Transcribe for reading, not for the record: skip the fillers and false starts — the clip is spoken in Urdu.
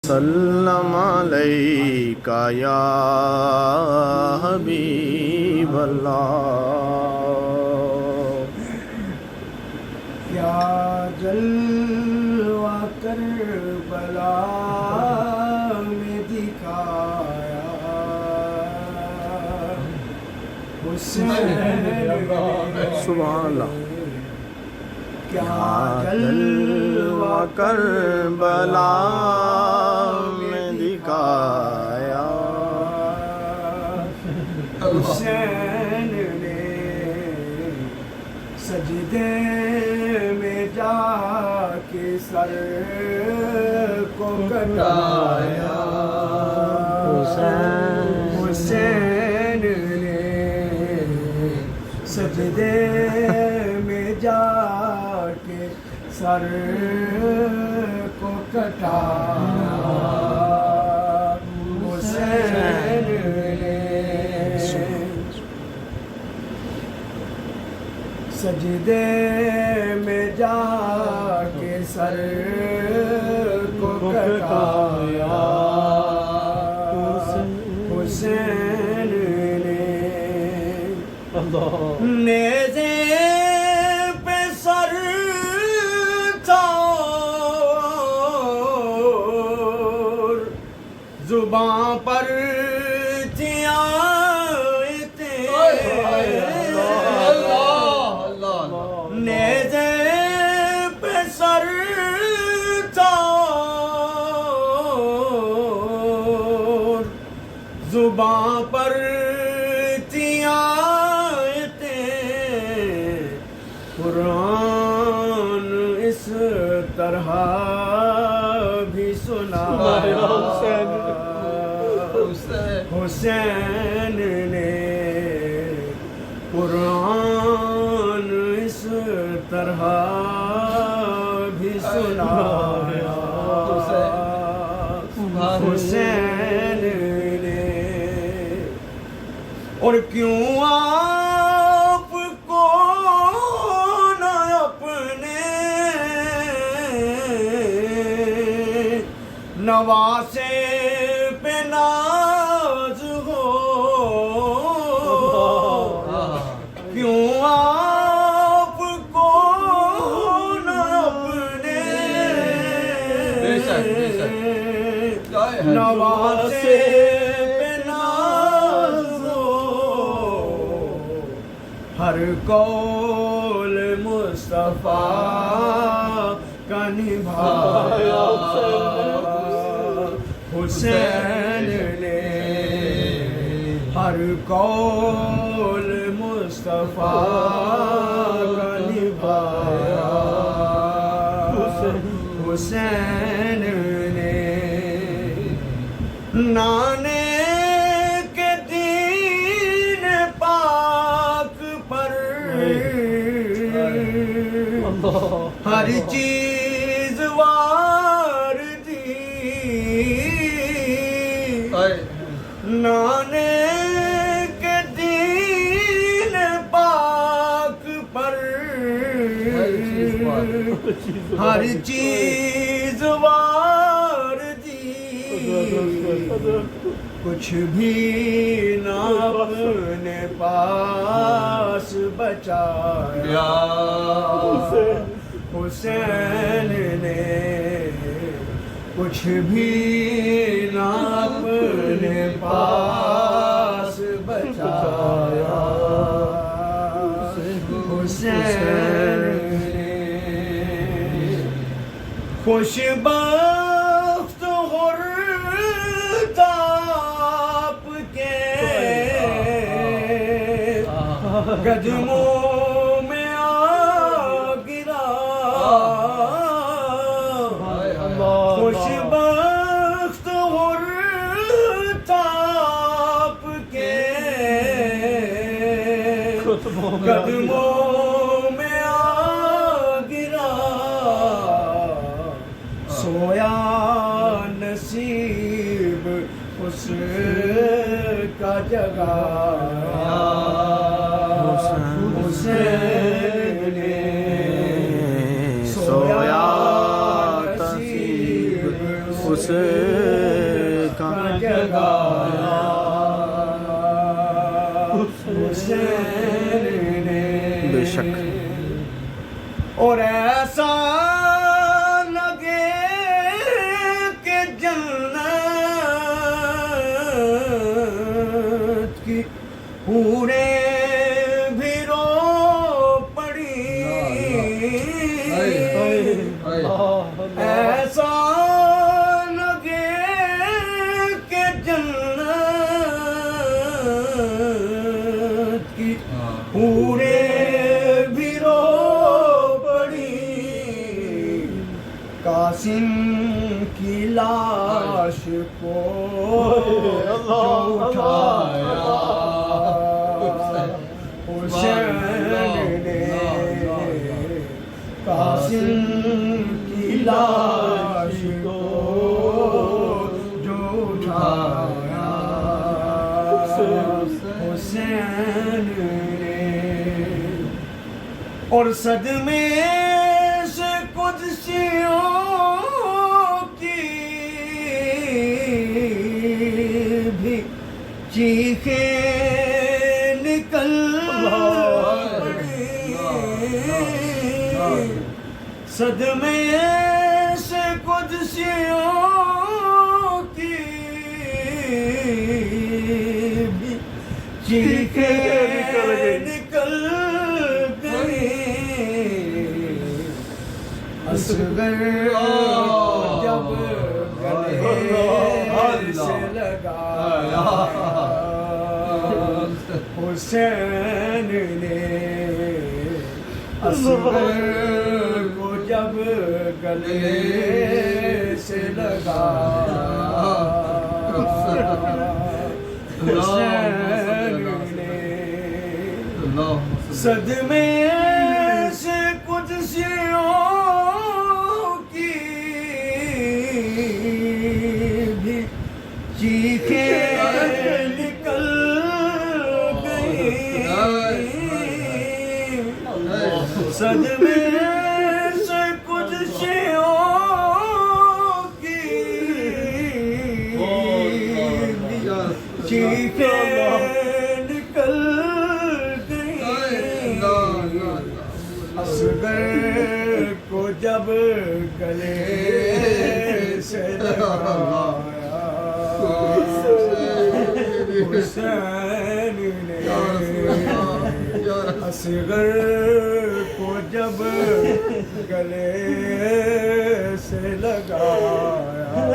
وسلم علیک یا حبیب اللہ کیا جلوہ کربلا میں دکھایا حسین سبحان اللہ کیا جلوہ کربلا میں دکھایا حسین نے سجدے میں جا کے سر کو کٹایا حسین نے سجدے میں جا کے سر کو کٹایا حسین نے سجدے میں جا کے سر کو کٹایا حسین نے نیزے پہ سر تھا زباں پر تھی آیتیں نیزے پہ سر تھا زباں پر تھی آیتیں قرآن اس طرح بھی سنایا حسین نے قرآن اس طرح بھی سنایا حسین نے اور کیوں آپ کو نہ اپنے نواسے پہ ناز ہو کیوں آپ کو نہ اپنے نواسے پہ ناز ہو ہر قول مصطفیٰ کا نبھایا حسین نے ہر قول مصطفیٰ کا نبھایا حسین نے نانے کے دین پاک پر ہر چیز وار دی نانے کے دین پاک پر ہر چیز وار دی کچھ بھی نہ اپنے پاس بچایا حسین نے کچھ بھی نہ اپنے پاس بچایا حسین نے خوش بخت غرتاب کے قدموں میں آ گرا خوش بخت غرتاب کے قدموں میں آ گرا سویا نصیب اس کا جگایا حسین نے سویا نصیب اس کا جگایا حسین نے بے شک اور ایسا لگے کہ جنت کی پورے بھی رو پڑی ایسا لگے کہ جنت کی پورے بھی رو پڑی قاسم کی لاش کو جو اٹھایا حسین نے قاسم کی لاش کو جو اٹھایا حسین نے اور صدمے سے قدسیوں کی بھی چیخیں نکل پڑی صدمے سے قدسیوں کی بھی چیخیں نکل گئی اصغر جب گلے سے لگایا حسین نے اصغر کو جب گلے سے لگایا حسین نے صدمے سے قدسیوں کی بھی چیخیں نکل گئی صدمے سے قدسیوں کی بھی چیخیں نکل اصغر کو جب گلے سے لگایا حسین نے اصغر کو جب گلے سے لگایا